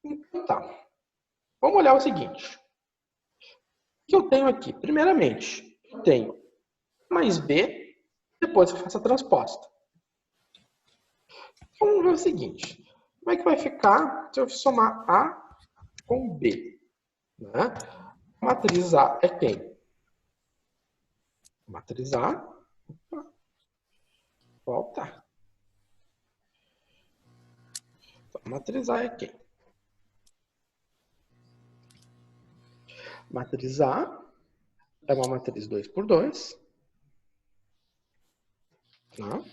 Então tá. Vamos olhar o seguinte. O que eu tenho aqui? Primeiramente, eu tenho A mais B, depois eu faço a transposta. Vamos ver o seguinte. Como é que vai ficar se eu somar A com B? Né? A matriz A é quem? A matriz A. Opa, volta. Então, a matriz A é quem? A matriz A é uma matriz 2 por 2. Né?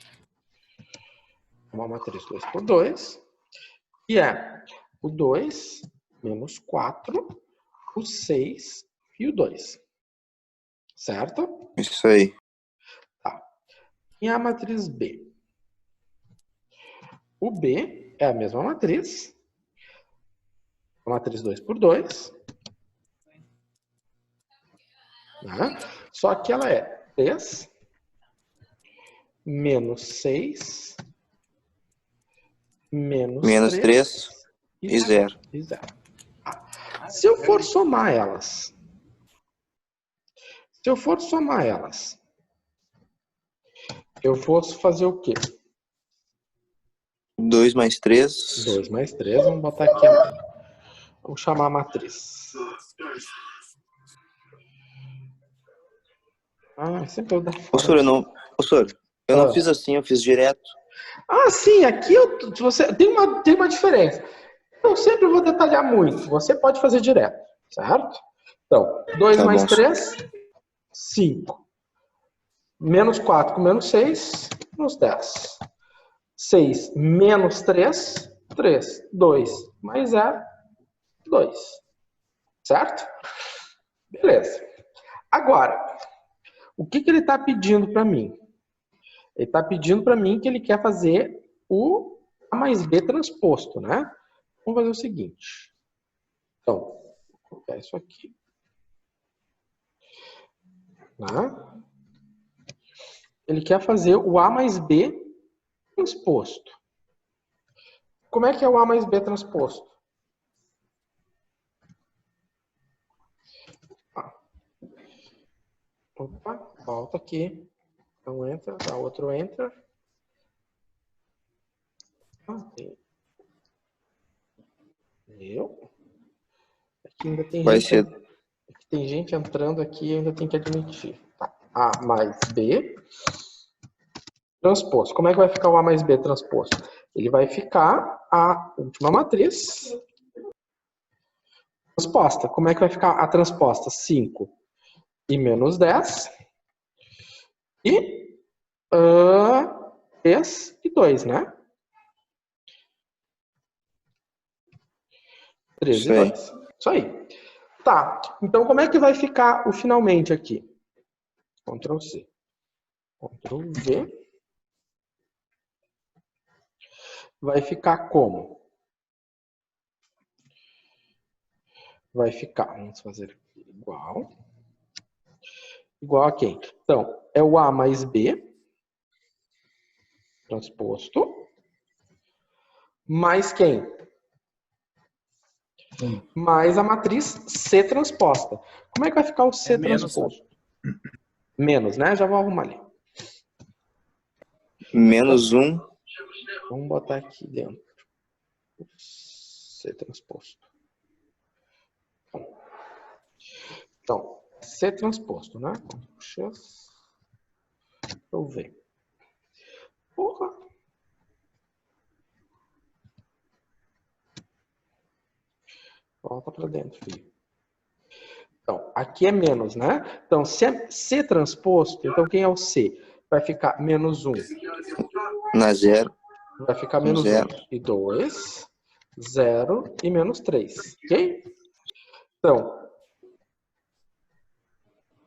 Uma matriz 2 por 2. E é o 2 menos 4, o 6 e o 2. Certo? Isso aí. Tá. E a matriz B? O B é a mesma matriz. A matriz 2 por 2. Né? Só que ela é 3 menos 6 menos 3 e 0. E 0. Se eu for somar elas, eu vou fazer o quê? 2 mais 3. 2 mais 3, vamos botar aqui vamos chamar a matriz. Sempre eu dar fora. Professor, eu não fiz assim, eu fiz direto. Sim, aqui você tem uma diferença. Eu sempre vou detalhar muito. Você pode fazer direto, certo? Então, 2 mais 3, 5. Menos 4 com menos 6, menos 10. 6 menos 3, 3. 2 mais 0, 2. Certo? Beleza. Agora, o que ele está pedindo para mim? Ele está pedindo para mim que ele quer fazer o A mais B transposto, né? Vamos fazer o seguinte. Então, vou colocar isso aqui. Né? Ele quer fazer o A mais B transposto. Como é que é o A mais B transposto? Opa, volta aqui. Então entra, a outro entra. Aqui ainda tem tem gente entrando aqui e ainda tem que admitir. Tá. A mais B transposto. Como é que vai ficar o A mais B transposto? Ele vai ficar a última matriz transposta. Como é que vai ficar a transposta? 5 e menos 10 e 3 e 2, né? 3 e 2. Isso aí. Tá. Então, como é que vai ficar o finalmente aqui? Ctrl C. Ctrl V. Vai ficar como? Vai ficar, vamos fazer aqui igual. Igual a quem? Então, é o A mais B transposto, mais quem? Mais a matriz C transposta. Como é que vai ficar o C transposto? Menos, né? Já vou arrumar ali. Menos 1. Vamos botar aqui dentro. C transposto. Então, C transposto, né? X. Eu ver. Porra. Volta para dentro, filho. Então, aqui é menos, né? Então, se é C transposto, então quem é o C? Vai ficar menos 1. Na 0. Vai ficar menos 1 e 2, 0 e menos 3. Ok? Então,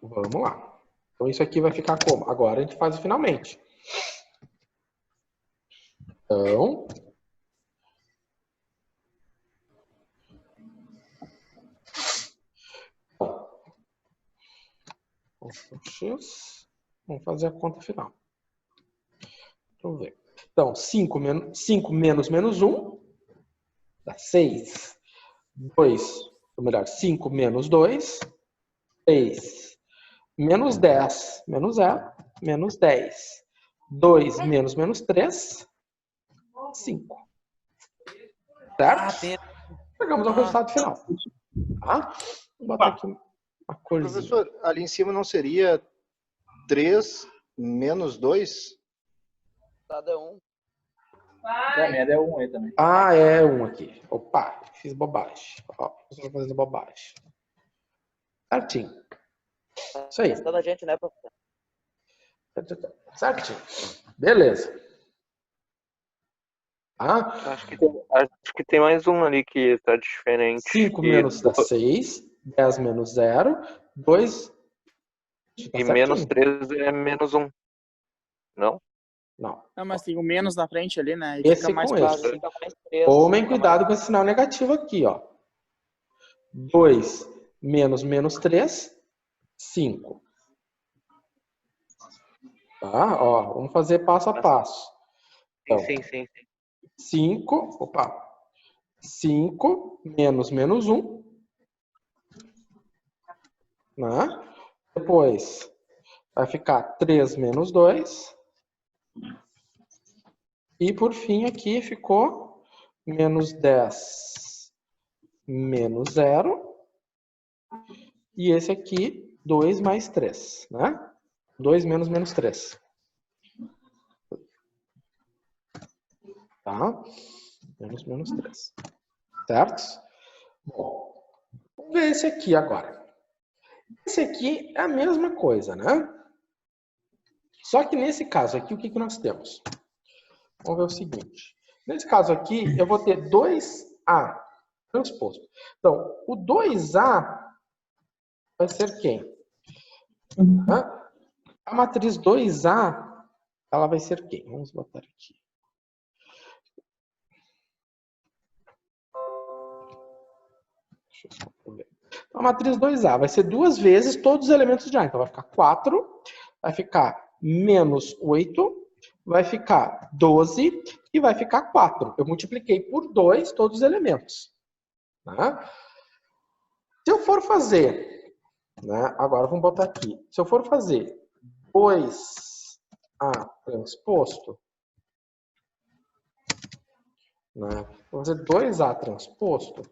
vamos lá. Então, isso aqui vai ficar como? Agora a gente faz o finalmente. Então, X. Vamos fazer a conta final. Deixa eu ver. Então, 5 menos menos 1 dá 6. 2, ou melhor, 5 menos 2, 3. Menos 10, menos 0, menos 10. 2 menos 3, 5. Certo? Chegamos ao resultado final. Tá? Vou botar aqui uma corzinha. Professor, ali em cima não seria 3 menos 2? É 1. É 1 aí também. Ah, é 1 aqui. Opa, fiz bobagem. Ó, estou fazendo bobagem. Certinho. Isso aí. Testando a gente, né, professor? Certinho. Beleza. Tá? Acho que tem mais um ali que está diferente. 5 menos 6, 10 menos 0, 2. E menos 3 é menos 1. Não? Não. Não, mas tem o menos na frente ali, né? E Esse fica mais com fácil. esse. Fica mais 3. Tomem cuidado com esse sinal negativo aqui, ó. 2 menos 3, 5. Tá? Ó, vamos fazer passo a passo. Então, Sim. 5, opa. 5 menos 1. Né? Depois vai ficar 3 menos 2. E por fim aqui ficou menos 10 menos 0. E esse aqui, 2 mais 3, né? 2 menos 3. Tá? Menos 3. Certo? Bom, vamos ver esse aqui agora. Esse aqui é a mesma coisa, né? Só que nesse caso aqui, o que nós temos? Vamos ver o seguinte. Nesse caso aqui, eu vou ter 2A transposto. Então, o 2A vai ser quem? A matriz 2A, ela vai ser quem? Vamos botar aqui. Deixa eu só ver. Então, a matriz 2A vai ser 2 vezes todos os elementos de A. Então, vai ficar 4, vai ficar menos 8, vai ficar 12 e vai ficar 4. Eu multipliquei por 2 todos os elementos. Tá? Se eu for fazer, né, agora vamos botar aqui. Se eu for fazer 2A transposto, né, vou fazer 2A transposto,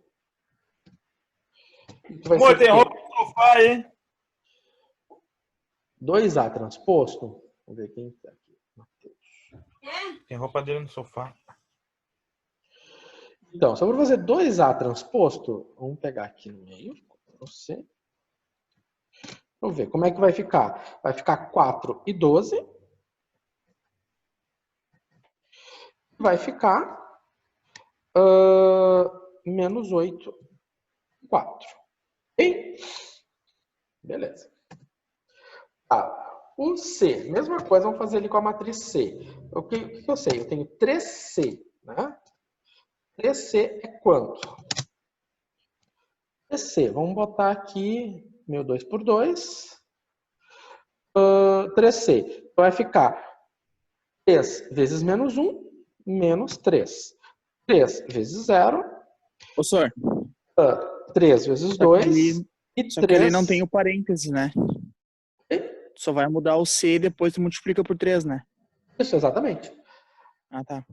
Amor, tem roupa no sofá aí. 2A transposto. Vamos ver quem está aqui. Mateus. Tem roupa dele no sofá. Então, se eu for fazer 2A transposto, vamos pegar aqui no meio. Você. Vamos ver como é que vai ficar. Vai ficar 4 e 12. Vai ficar menos 8 e 4. Ok? Beleza. Tá. O C, mesma coisa, vamos fazer ali com a matriz C. O que eu sei? Eu tenho 3C, né? 3C é quanto? 3C, vamos botar aqui, meu 2 por 2. 3C. Então vai ficar 3 vezes menos 1, menos 3. 3 vezes 0. Professor. 3 vezes 2. E só 3. que ele não tem o parêntese, né? Só vai mudar o C e depois tu multiplica por 3, né? Isso, exatamente. Ah, tá.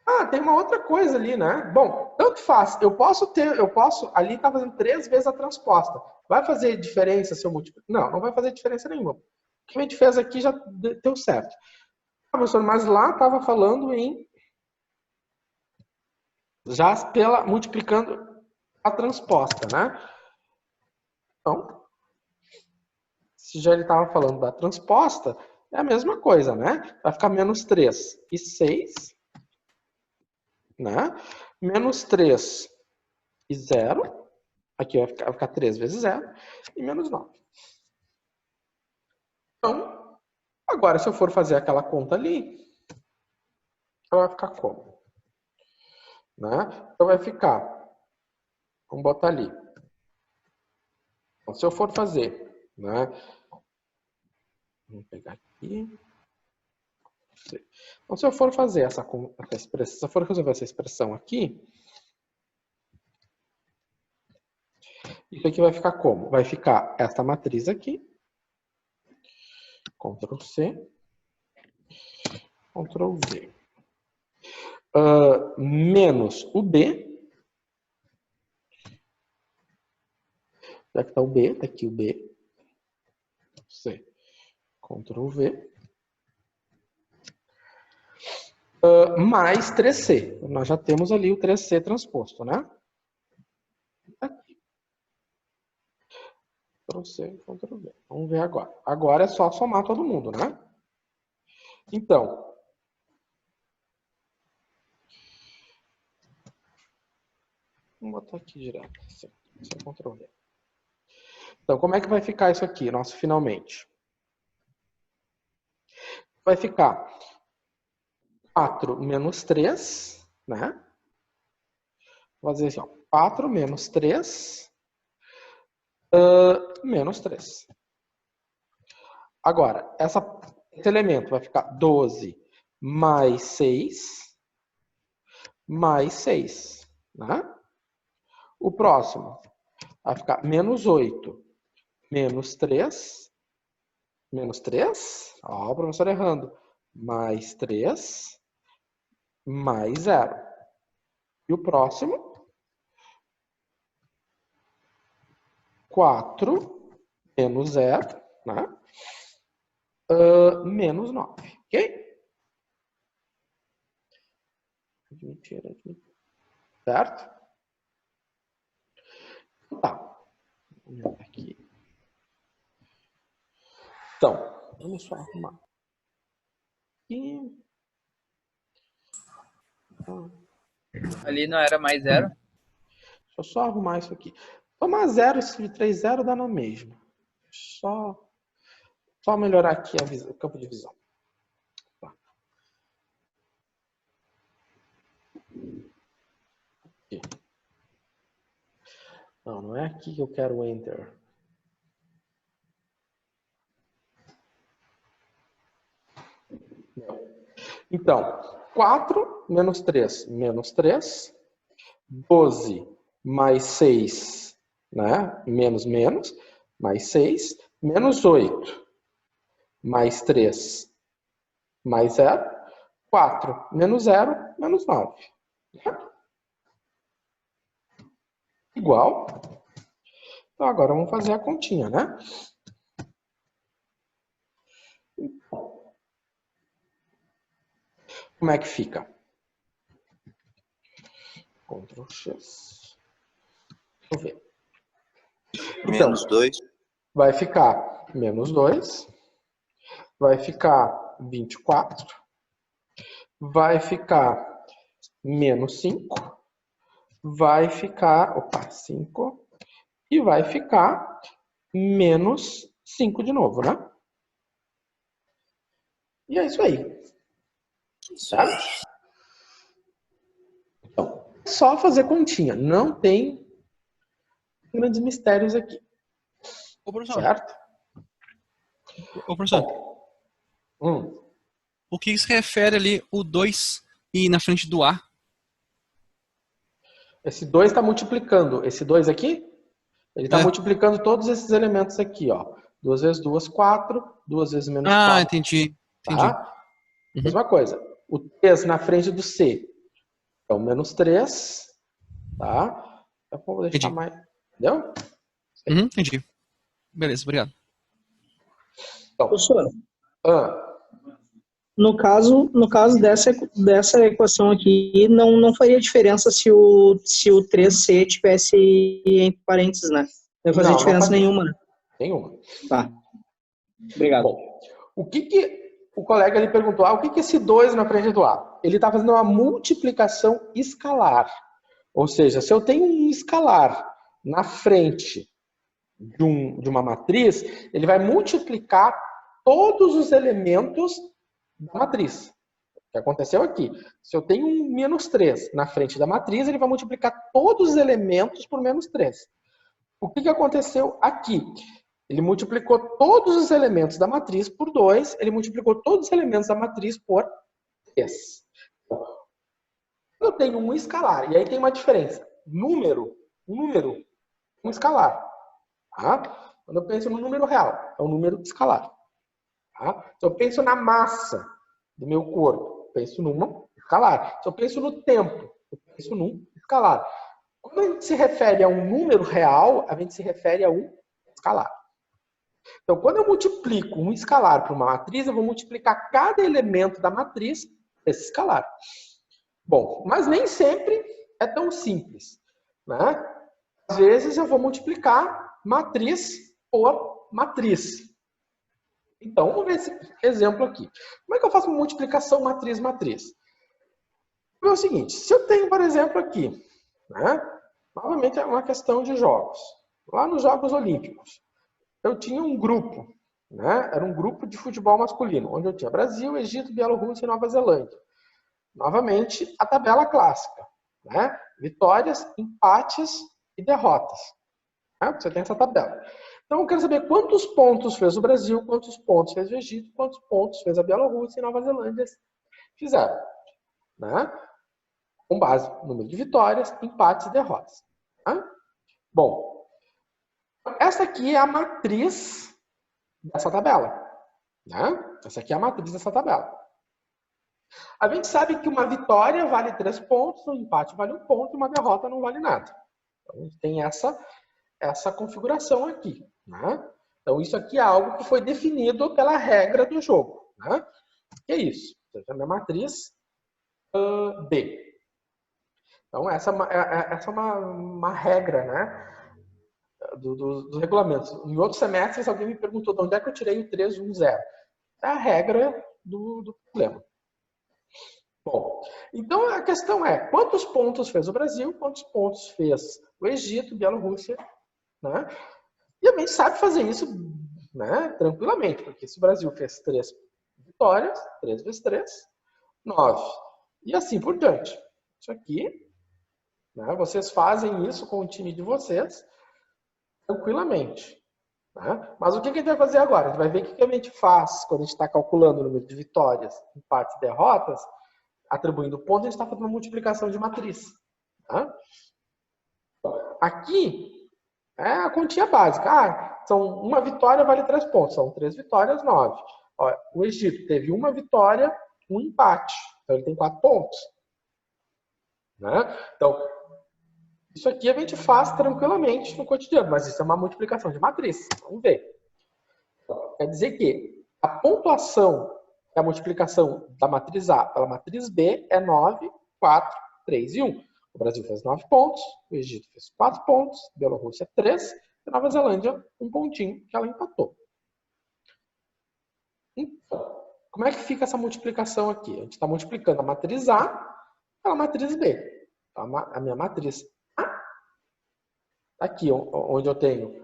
Ah, tem uma outra coisa ali, né? Bom, tanto faz. Eu posso, ali tá fazendo 3 vezes a transposta. Vai fazer diferença se eu multiplicar? Não, não vai fazer diferença nenhuma. O que a gente fez aqui já deu certo. Ah, professor, mas lá estava falando em já multiplicando a transposta, né? Então, se já ele estava falando da transposta, é a mesma coisa, né? Vai ficar menos 3 e 6, né? Menos 3 e 0. Aqui vai ficar 3 vezes 0 e menos 9. Então, agora se eu for fazer aquela conta ali, ela vai ficar como? Né? Então vai ficar, vamos botar ali. Então, se eu for fazer, né? Vamos pegar aqui. Então, se eu for fazer essa expressão, se eu for resolver essa expressão aqui, Isso aqui vai ficar como? Vai ficar esta matriz aqui. Ctrl C. Ctrl V. Menos o B. Onde é que está o B? Está aqui o B. C. Ctrl V. Mais 3C. Nós já temos ali o 3C transposto, né? Aqui. Ctrl C, Ctrl V. Vamos ver agora. Agora é só somar todo mundo, né? Então, vamos botar aqui direto. C, Ctrl V. Então, como é que vai ficar isso aqui, nosso finalmente? Vai ficar 4 menos 3, né? Vou fazer assim, ó. 4 menos 3, menos 3. Agora, esse elemento vai ficar 12 mais 6, mais 6, né? O próximo vai ficar menos 8, menos 3, menos 3, ó, o professor errando, mais 3, mais 0. E o próximo, 4 menos 0, né? Menos 9, ok? Certo? Tá. Aqui. Então, vamos só arrumar. Ali não era mais 0? Deixa eu só arrumar isso aqui. Tomar 0 e 3, 0 dá na mesma. Só melhorar aqui o campo de visão. Tá. Aqui. Não é aqui que eu quero enter. Então, 4 menos 3, menos 3. 12 mais 6, né? Menos, mais 6. Menos 8, mais 3, mais 0. 4 menos 0, menos 9. Igual. Então, agora vamos fazer a continha, né? Como é que fica? Ctrl X. Deixa eu ver. Então, Menos 2. vai ficar menos 2. Vai ficar 24. Vai ficar menos 5. Vai ficar, 5. E vai ficar menos 5 de novo, né? E é isso aí. Certo? Então, é só fazer continha. Não tem grandes mistérios aqui. Ô, professor. Certo? Ô, professor. O que se refere ali o 2 e na frente do A? Esse 2 está multiplicando. Esse 2 aqui, ele está multiplicando todos esses elementos aqui, ó. 2 vezes 2, 4. 2 vezes menos 4. Entendi. Tá? Mesma coisa. O 3 na frente do C. Então, menos 3. Tá? Eu vou deixar mais... Entendeu? Entendi. Beleza, obrigado. Então, professor, no caso dessa equação aqui, não faria diferença se o 3C tivesse entre parênteses, né? Não vai fazer diferença nenhuma, né? Nenhuma. Tá. Obrigado. Bom, o que o colega ele perguntou? O que esse 2 na frente do A? Ele está fazendo uma multiplicação escalar. Ou seja, se eu tenho um escalar na frente de uma matriz, ele vai multiplicar todos os elementos da matriz. O que aconteceu aqui? Se eu tenho um menos 3 na frente da matriz, ele vai multiplicar todos os elementos por menos 3. O que aconteceu aqui? Ele multiplicou todos os elementos da matriz por 2, ele multiplicou todos os elementos da matriz por 3. Eu tenho um escalar, e aí tem uma diferença. Um número um escalar. Tá? Quando eu penso no número real, é um número escalar. Tá? Se eu penso na massa do meu corpo, eu penso numa escalar. Se eu penso no tempo, eu penso num escalar. Quando a gente se refere a um número real, a gente se refere a um escalar. Então, quando eu multiplico um escalar por uma matriz, eu vou multiplicar cada elemento da matriz desse escalar. Bom, mas nem sempre é tão simples, né? Às vezes eu vou multiplicar matriz por matriz. Então, vamos ver esse exemplo aqui. Como é que eu faço uma multiplicação matriz-matriz? É o seguinte, se eu tenho, por exemplo, aqui, né? Novamente é uma questão de jogos. Lá nos Jogos Olímpicos, eu tinha um grupo, né? Era um grupo de futebol masculino, onde eu tinha Brasil, Egito, Bielorrússia e Nova Zelândia. Novamente, a tabela clássica, né? Vitórias, empates e derrotas. Né? Você tem essa tabela. Então, eu quero saber quantos pontos fez o Brasil, quantos pontos fez o Egito, quantos pontos fez a Bielorrússia e Nova Zelândia fizeram. Né? Com base no número de vitórias, empates e derrotas. Tá? Bom, essa aqui é a matriz dessa tabela. Né? Essa aqui é a matriz dessa tabela. A gente sabe que uma vitória vale 3 pontos, um empate vale 1 ponto e uma derrota não vale nada. Então, a gente tem essa configuração aqui. Né? Então, isso aqui é algo que foi definido pela regra do jogo. Né? Que é isso? A minha matriz B. Então, essa é uma regra, né? Dos regulamentos. Em outros semestres, alguém me perguntou de onde é que eu tirei o 3, 1, 0. É a regra do problema. Bom, então a questão é, quantos pontos fez o Brasil, quantos pontos fez o Egito, Bielorrússia, né? E a gente sabe fazer isso, né, tranquilamente, porque se o Brasil fez 3 vitórias, 3 vezes 3, 9. E assim por diante. Isso aqui, né, vocês fazem isso com o time de vocês tranquilamente. Né? Mas o que a gente vai fazer agora? A gente vai ver o que a gente faz quando a gente está calculando o número de vitórias, empates e derrotas, atribuindo pontos, a gente está fazendo uma multiplicação de matriz. Tá? Aqui é a continha básica. Uma vitória vale 3 pontos. São 3 vitórias, 9. Ó, o Egito teve uma vitória, um empate. Então ele tem 4 pontos. Né? Então, isso aqui a gente faz tranquilamente no cotidiano, mas isso é uma multiplicação de matriz. Vamos ver. Quer dizer que a pontuação a multiplicação da matriz A pela matriz B é 9, 4, 3 e 1. O Brasil fez 9 pontos, o Egito fez 4 pontos, a Bielorrússia 3 e a Nova Zelândia 1 pontinho que ela empatou. Então, como é que fica essa multiplicação aqui? A gente está multiplicando a matriz A pela matriz B. Então, a minha matriz A, aqui onde eu tenho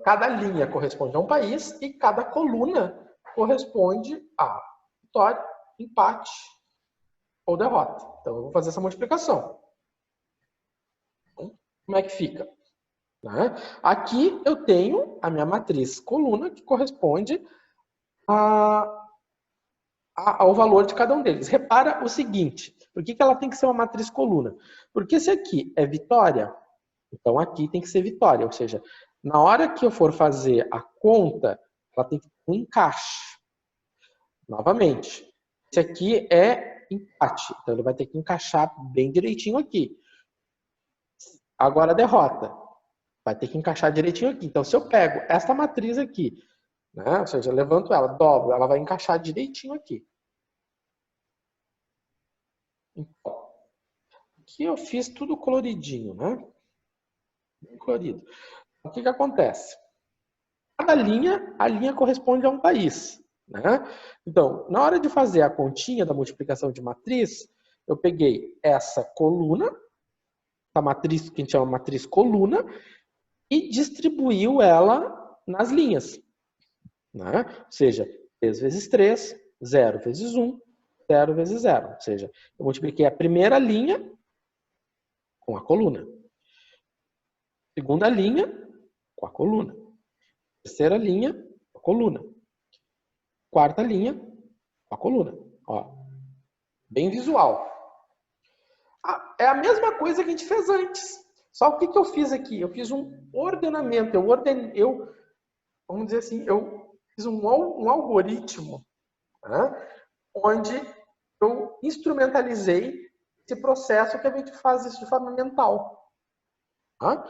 cada linha corresponde a um país e cada coluna corresponde a vitória, empate ou derrota. Então, eu vou fazer essa multiplicação. Então, como é que fica? Né? Aqui eu tenho a minha matriz coluna, que corresponde ao valor de cada um deles. Repara o seguinte, por que ela tem que ser uma matriz coluna? Porque se aqui é vitória, então aqui tem que ser vitória. Ou seja, na hora que eu for fazer a conta, ela tem que ter um encaixe. Novamente, esse aqui é empate. Então, ele vai ter que encaixar bem direitinho aqui. Agora, a derrota. Vai ter que encaixar direitinho aqui. Então, se eu pego esta matriz aqui, né, ou seja, eu levanto ela, dobro, ela vai encaixar direitinho aqui. Então, aqui eu fiz tudo coloridinho, né? Bem colorido. O que acontece? Cada linha, a linha corresponde a um país. Né? Então, na hora de fazer a continha da multiplicação de matriz, eu peguei essa coluna, a matriz que a gente chama matriz coluna, e distribuiu ela nas linhas. Né? Ou seja, 3 vezes 3, 0 vezes 1, 0 vezes 0. Ou seja, eu multipliquei a primeira linha com a coluna. Segunda linha com a coluna. Terceira linha com a coluna. Quarta linha com a coluna. Ó, bem visual. É a mesma coisa que a gente fez antes. Só o que eu fiz aqui? Eu fiz um ordenamento, vamos dizer assim, eu fiz um algoritmo, né, onde eu instrumentalizei esse processo que a gente faz isso de forma mental. Tá?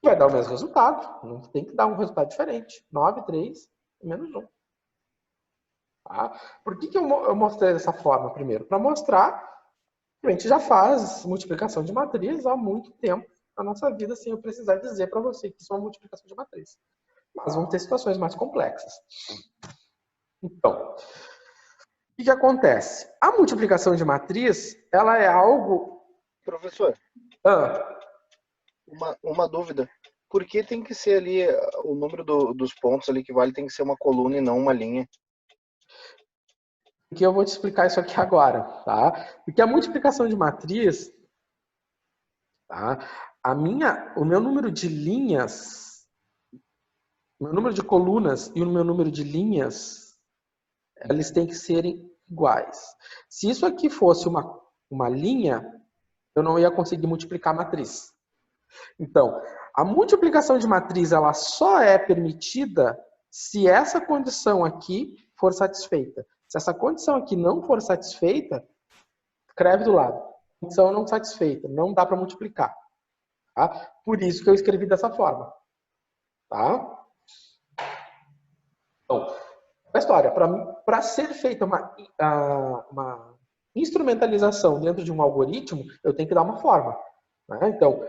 Vai dar o mesmo resultado, não tem que dar um resultado diferente. 9, 3 e menos 1. Tá? Por que eu mostrei dessa forma primeiro? Para mostrar que a gente já faz multiplicação de matriz há muito tempo na nossa vida, sem eu precisar dizer para você que isso é uma multiplicação de matriz. Mas vão ter situações mais complexas. Então, o que acontece? A multiplicação de matriz, ela é algo... Professor, uma dúvida. Por que tem que ser ali o número dos pontos ali que vale tem que ser uma coluna e não uma linha? Porque eu vou te explicar isso aqui agora, tá? Porque a multiplicação de matriz, tá? O meu número de linhas, o meu número de colunas e o meu número de linhas, eles têm que serem iguais. Se isso aqui fosse uma linha, eu não ia conseguir multiplicar a matriz. Então, a multiplicação de matriz ela só é permitida se essa condição aqui for satisfeita. Se essa condição aqui não for satisfeita, escreve do lado. Condição não satisfeita, não dá para multiplicar. Tá? Por isso que eu escrevi dessa forma. Tá? Então, a história, para ser feita uma instrumentalização dentro de um algoritmo, eu tenho que dar uma forma. Né? Então,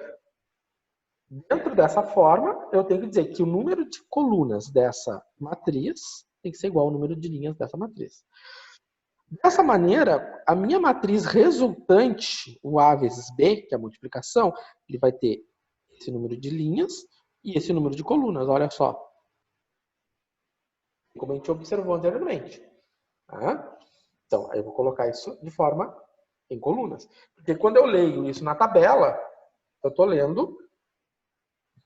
dentro dessa forma, eu tenho que dizer que o número de colunas dessa matriz tem que ser igual ao número de linhas dessa matriz. Dessa maneira, a minha matriz resultante, o A vezes B, que é a multiplicação, ele vai ter esse número de linhas e esse número de colunas. Olha só. Como a gente observou anteriormente. Tá? Então, eu vou colocar isso de forma em colunas. Porque quando eu leio isso na tabela, eu estou lendo,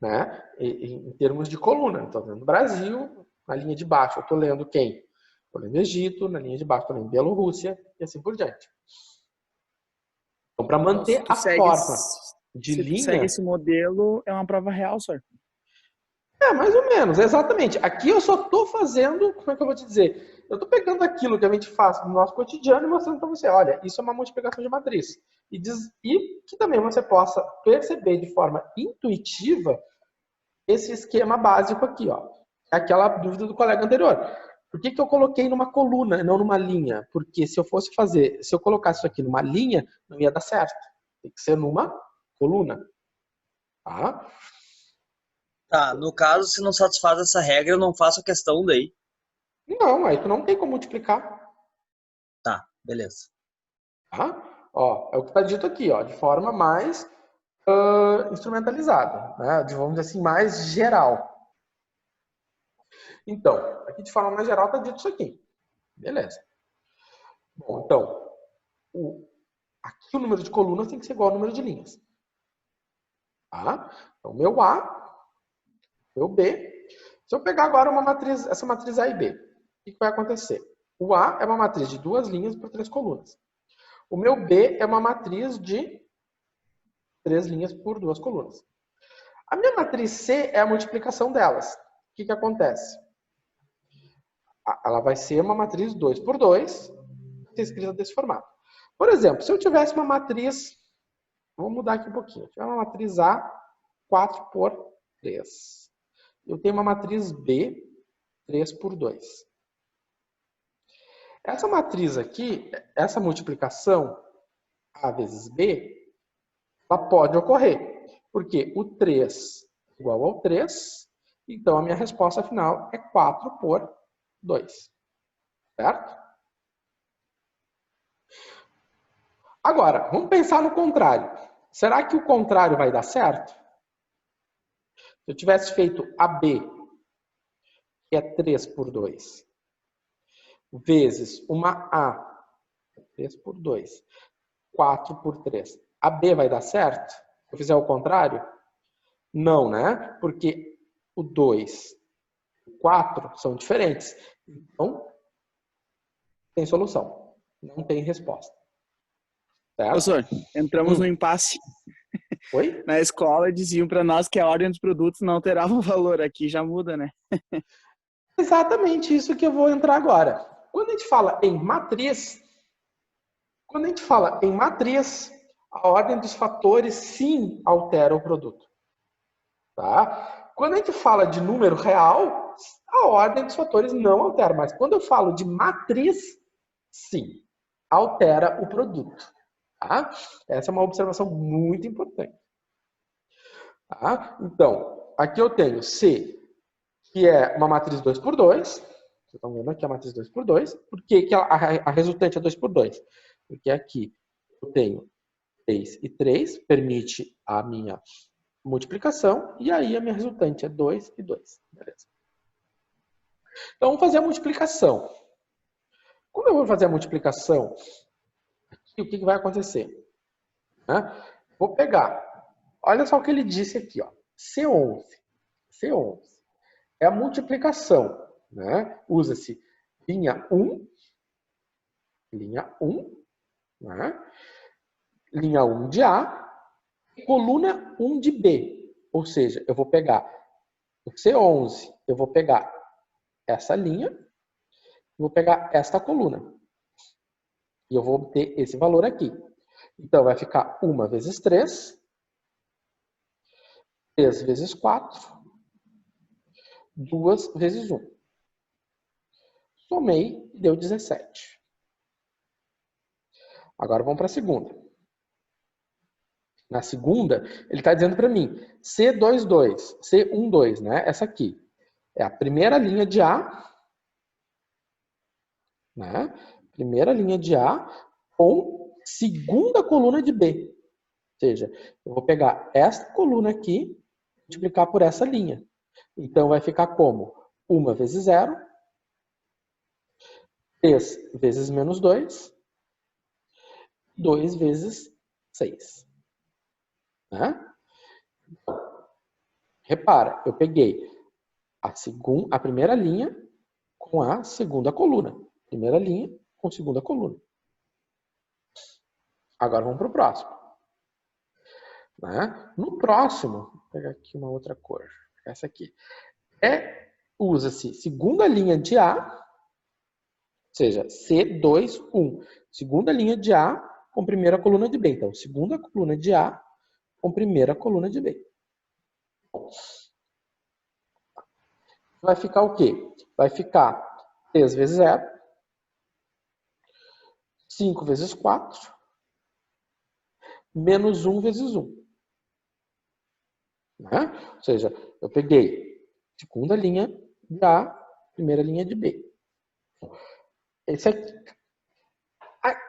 né, em termos de coluna. Estou lendo Brasil, na linha de baixo eu estou lendo quem? Estou lendo Egito, na linha de baixo estou lendo Bielorrússia e assim por diante. Então, para manter a forma de linha... Se segue esse modelo, é uma prova real, senhor? É, mais ou menos, exatamente. Aqui eu só estou fazendo, como é que eu vou te dizer? Eu estou pegando aquilo que a gente faz no nosso cotidiano e mostrando para você, olha, isso é uma multiplicação de matriz. E que também você possa perceber de forma intuitiva esse esquema básico aqui, ó. É aquela dúvida do colega anterior. Por que eu coloquei numa coluna e não numa linha? Porque se eu colocasse isso aqui numa linha, não ia dar certo. Tem que ser numa coluna. Tá? Tá, no caso, se não satisfaz essa regra, eu não faço a questão daí. Não, aí tu não tem como multiplicar. Tá, beleza. Tá? Ó, é o que está dito aqui, ó, de forma mais instrumentalizada, né? Vamos dizer assim, mais geral. Então, aqui de forma mais geral está dito isso aqui. Beleza. Bom, então, aqui o número de colunas tem que ser igual ao número de linhas. Tá? Então, meu A, meu B. Se eu pegar agora essa matriz A e B, o que vai acontecer? O A é uma matriz de 2 linhas por 3 colunas. O meu B é uma matriz de 3 linhas por 2 colunas. A minha matriz C é a multiplicação delas. O que acontece? Ela vai ser uma matriz 2 por 2, escrita desse formato. Por exemplo, se eu tivesse uma matriz, vou mudar aqui um pouquinho, eu tiver uma matriz A 4 por 3. Eu tenho uma matriz B 3 por 2. Essa matriz aqui, essa multiplicação A vezes B, ela pode ocorrer. Porque o 3 é igual ao 3, então a minha resposta final é 4 por 2. Certo? Agora, vamos pensar no contrário. Será que o contrário vai dar certo? Se eu tivesse feito AB, que é 3 por 2, vezes uma A, 3 por 2, 4 por 3. AB vai dar certo? Se eu fizer o contrário? Não, né? Porque o 2 e o 4 são diferentes. Então, tem solução. Não tem resposta. Certo? Professor, entramos no impasse. Oi? Na escola diziam para nós que a ordem dos produtos não alterava o valor. Aqui já muda, né? Exatamente isso que eu vou entrar agora. Quando a gente fala em matriz, a ordem dos fatores sim altera o produto. Tá? Quando a gente fala de número real, a ordem dos fatores não altera. Mas quando eu falo de matriz, sim, altera o produto. Tá? Essa é uma observação muito importante. Tá? Então, aqui eu tenho C, que é uma matriz 2 por 2. Vocês estão vendo aqui a matriz 2 por 2. Por que a resultante é 2 por 2? Porque aqui eu tenho 3 e 3, permite a minha multiplicação, e aí a minha resultante é 2 e 2. Beleza. Então, vamos fazer a multiplicação. Quando eu vou fazer a multiplicação, aqui, o que vai acontecer? Vou pegar, olha só o que ele disse aqui, ó, C11. C11 é a multiplicação, né? Usa-se linha 1, né? Linha 1 de A, e coluna 1 de B. Ou seja, eu vou pegar o C11, eu vou pegar essa linha, vou pegar esta coluna. E eu vou obter esse valor aqui. Então, vai ficar 1 vezes 3, 3 vezes 4, 2 vezes 1. Somei e deu 17. Agora vamos para a segunda. Na segunda, ele está dizendo para mim, C22, C12, né? Essa aqui. É a primeira linha de A, né? Primeira linha de A com segunda coluna de B. Ou seja, eu vou pegar esta coluna aqui e multiplicar por essa linha. Então, vai ficar como? 1 vezes 0, 3 vezes menos 2, 2 vezes 6. Né? Repara, eu peguei a primeira linha com a segunda coluna. Primeira linha com segunda coluna. Agora vamos para o próximo. Né? No próximo, vou pegar aqui uma outra cor. Essa aqui. Usa-se segunda linha de A, ou seja, C21. Segunda linha de A com primeira coluna de B. Então, segunda coluna de A com primeira coluna de B. Vai ficar o quê? Vai ficar 3 vezes 0, 5 vezes 4, menos 1 vezes 1. Né? Ou seja, eu peguei segunda linha de A, primeira linha de B. Esse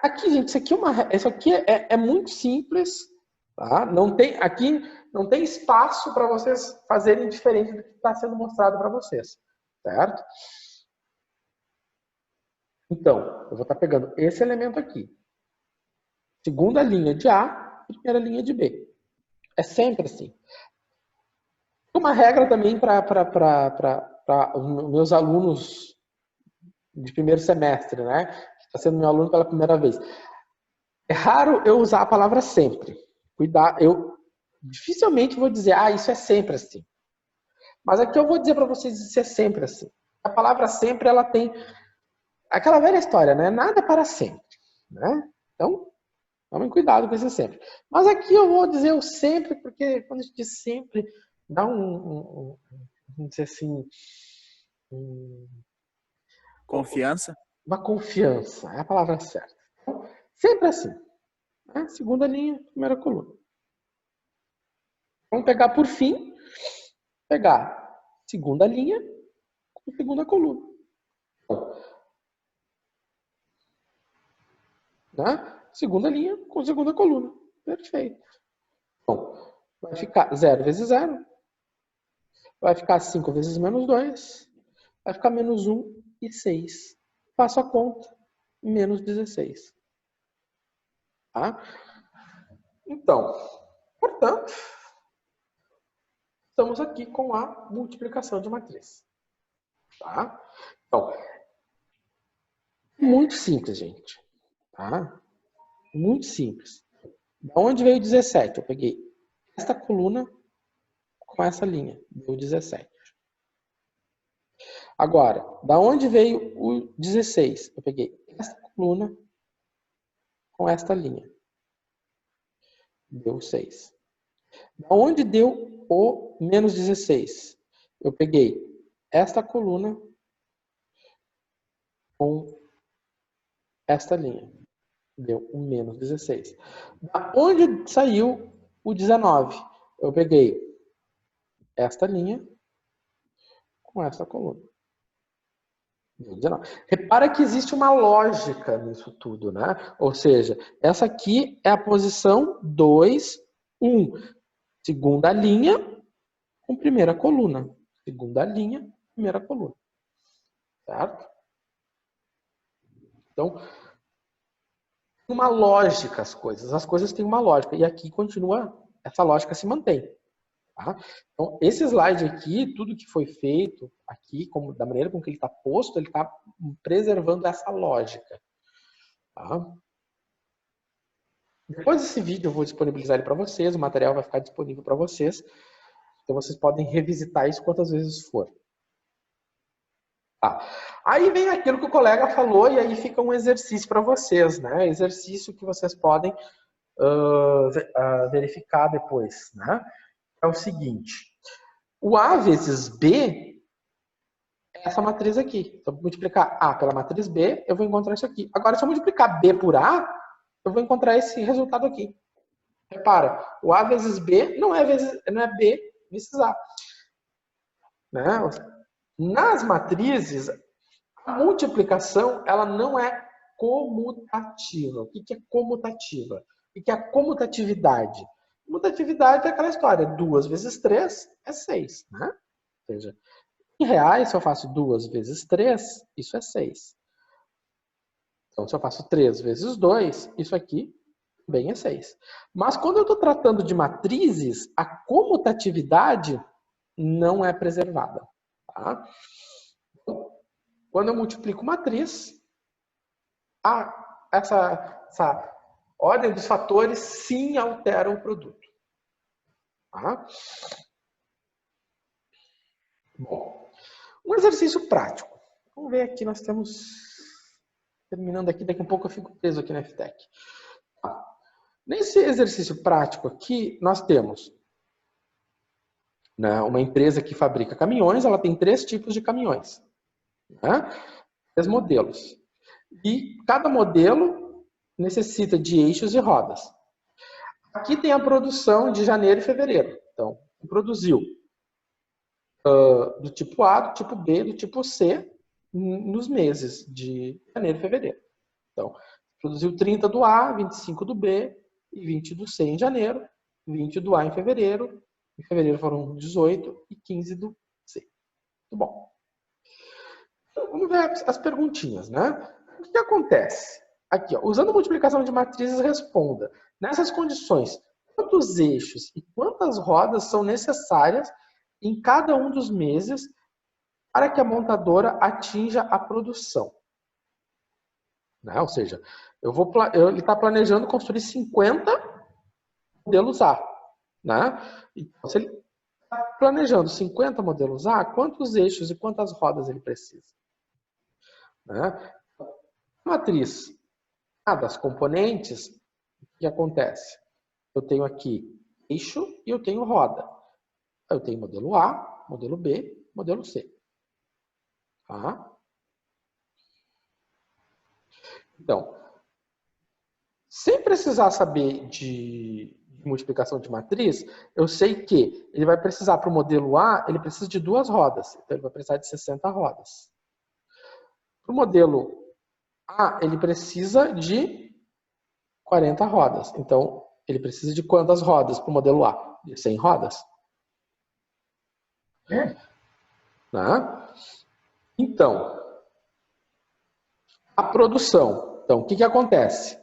aqui, gente, isso aqui é muito simples. Tá? Aqui não tem espaço para vocês fazerem diferente do que está sendo mostrado para vocês. Certo? Então, eu vou estar pegando esse elemento aqui. Segunda linha de A, primeira linha de B. É sempre assim. Uma regra também para os meus alunos de primeiro semestre, né? Que está sendo meu aluno pela primeira vez. É raro eu usar a palavra sempre. Cuidado, eu dificilmente vou dizer, isso é sempre assim. Mas aqui eu vou dizer para vocês, isso é sempre assim. A palavra sempre, ela tem aquela velha história, né? Nada é para sempre, né? Então, tomem cuidado com esse sempre. Mas aqui eu vou dizer o sempre, porque quando a gente diz sempre, dá vamos dizer assim, confiança? Uma confiança, é a palavra certa. Então, sempre assim. Né? Segunda linha, primeira coluna. Vamos pegar por fim, pegar segunda linha com segunda coluna. Né? Segunda linha com segunda coluna. Perfeito. Bom, vai ficar 0 vezes 0. Vai ficar 5 vezes menos 2. Vai ficar menos 1 e 6. Faço a conta. Menos 16. Tá? Então, portanto, estamos aqui com a multiplicação de matriz. Tá? Então, muito simples, gente. Tá? Muito simples. De onde veio 17? Eu peguei esta coluna com essa linha, deu 17. Agora, da onde veio o 16? Eu peguei esta coluna com esta linha, deu 6. Da onde deu o menos 16? Eu peguei esta coluna com esta linha, deu o menos 16. Da onde saiu o 19? Eu peguei esta linha com esta coluna. Deu 19. Repara que existe uma lógica nisso tudo, né? Ou seja, essa aqui é a posição 2, 1. Segunda linha com primeira coluna. Segunda linha, primeira coluna. Certo? Então, tem uma lógica as coisas têm uma lógica, e aqui continua, essa lógica se mantém. Tá? Então, esse slide aqui, tudo que foi feito aqui, da maneira com que ele está posto, ele está preservando essa lógica. Tá? Depois desse vídeo eu vou disponibilizar ele para vocês, o material vai ficar disponível para vocês, então vocês podem revisitar isso quantas vezes for. Tá. Aí vem aquilo que o colega falou e aí fica um exercício para vocês, né? Exercício que vocês podem verificar depois, né? É o seguinte, o A vezes B é essa matriz aqui. Então, vou multiplicar A pela matriz B, eu vou encontrar isso aqui. Agora, se eu multiplicar B por A, eu vou encontrar esse resultado aqui. Repara, o A vezes B não é B vezes A. Né? Nas matrizes, a multiplicação ela não é comutativa. O que é comutativa? O que é a comutatividade? Comutatividade é aquela história, 2 vezes 3 é 6. Né? Ou seja, em reais, se eu faço 2 vezes 3, isso é 6. Então, se eu faço 3 vezes 2, isso aqui também é 6. Mas quando eu estou tratando de matrizes, a comutatividade não é preservada. Tá? Quando eu multiplico matriz, essa ordem dos fatores sim altera o produto. Tá? Bom, um exercício prático. Vamos ver aqui, nós estamos terminando aqui, daqui a pouco eu fico preso aqui na FTech. Tá. Nesse exercício prático aqui, nós temos uma empresa que fabrica caminhões, ela tem 3 tipos de caminhões. Né? 3 modelos. E cada modelo necessita de eixos e rodas. Aqui tem a produção de janeiro e fevereiro. Então, produziu do tipo A, do tipo B, do tipo C, nos meses de janeiro e fevereiro. Então, produziu 30 do A, 25 do B e 20 do C em janeiro, 20 do A em fevereiro. Em fevereiro foram 18 e 15 do C. Muito bom. Então, vamos ver as perguntinhas, né? O que acontece? Aqui, ó, usando multiplicação de matrizes, responda. Nessas condições, quantos eixos e quantas rodas são necessárias em cada um dos meses para que a montadora atinja a produção? Né? Ou seja, ele está planejando construir 50 modelos A. Né? Então, se ele está planejando 50 modelos A, quantos eixos e quantas rodas ele precisa? Né? Matriz A das componentes, o que acontece? Eu tenho aqui eixo e eu tenho roda. Eu tenho modelo A, modelo B, modelo C. Tá? Então, sem precisar saber de multiplicação de matriz, eu sei que ele vai precisar, para o modelo A, ele precisa de 2 rodas. Então, ele vai precisar de 60 rodas. Para o modelo A, ele precisa de 40 rodas. Então, ele precisa de quantas rodas para o modelo A? De 100 rodas. Tá? Então, a produção. Então, o que acontece?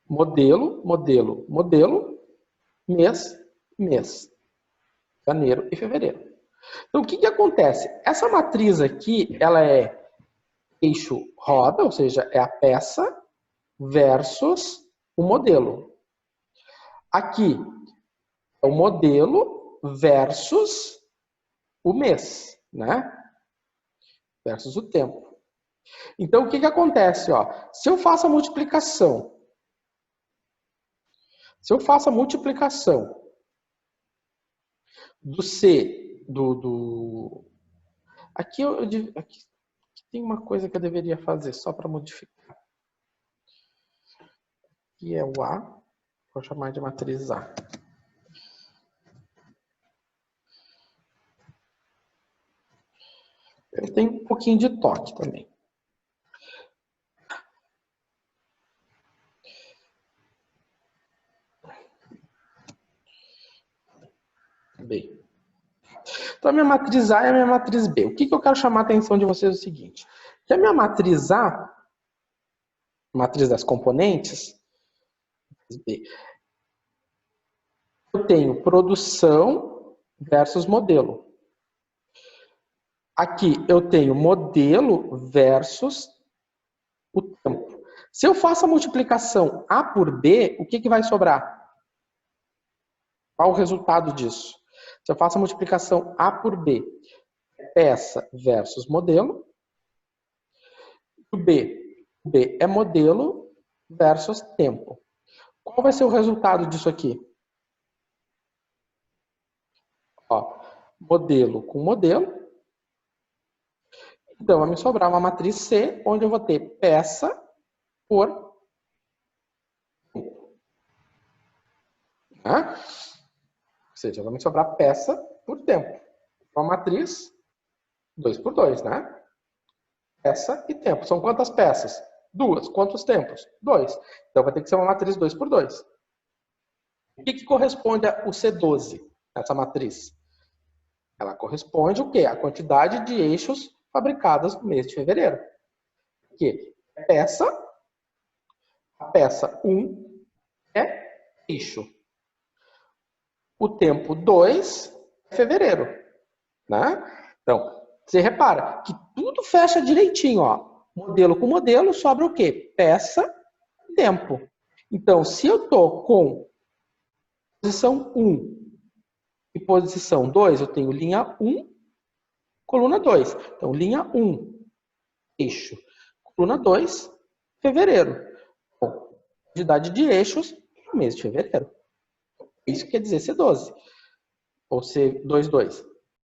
Modelo, modelo, modelo, mês, mês. Janeiro e fevereiro. Então, o que acontece? Essa matriz aqui, ela é eixo roda, ou seja, é a peça versus o modelo. Aqui, o modelo versus o mês, né? Versus o tempo. Então, o que acontece? Ó? Se eu faço a multiplicação, do C, aqui tem uma coisa que eu deveria fazer só para modificar. Aqui é o A, vou chamar de matriz A. Eu tenho um pouquinho de toque também. B. Então, a minha matriz A e a minha matriz B. O que eu quero chamar a atenção de vocês é o seguinte. Que a minha matriz A, matriz das componentes, B, eu tenho produção versus modelo. Aqui eu tenho modelo versus o tempo. Se eu faço a multiplicação A por B, o que vai sobrar? Qual o resultado disso? Se eu faço a multiplicação A por B, peça versus modelo, o B é modelo versus tempo. Qual vai ser o resultado disso aqui? Ó, modelo com modelo. Então, vai me sobrar uma matriz C, onde eu vou ter peça por tempo. Né? Ou seja, vai me sobrar peça por tempo. Uma matriz 2 por 2, né? Peça e tempo. São quantas peças? 2. Quantos tempos? 2. Então, vai ter que ser uma matriz 2 por 2. O que corresponde ao C12, essa matriz? Ela corresponde o quê? A quantidade de eixos fabricadas no mês de fevereiro. Que a peça 1 é eixo. O tempo 2 é fevereiro. Né? Então, você repara que tudo fecha direitinho. Ó. Modelo com modelo, sobra o quê? Peça e tempo. Então, se eu estou com posição 1 e posição 2, eu tenho linha 1, coluna 2. Então, linha 1, eixo. Coluna 2, fevereiro. Bom, quantidade de eixos no mês de fevereiro. Isso quer dizer C12. Ou C22.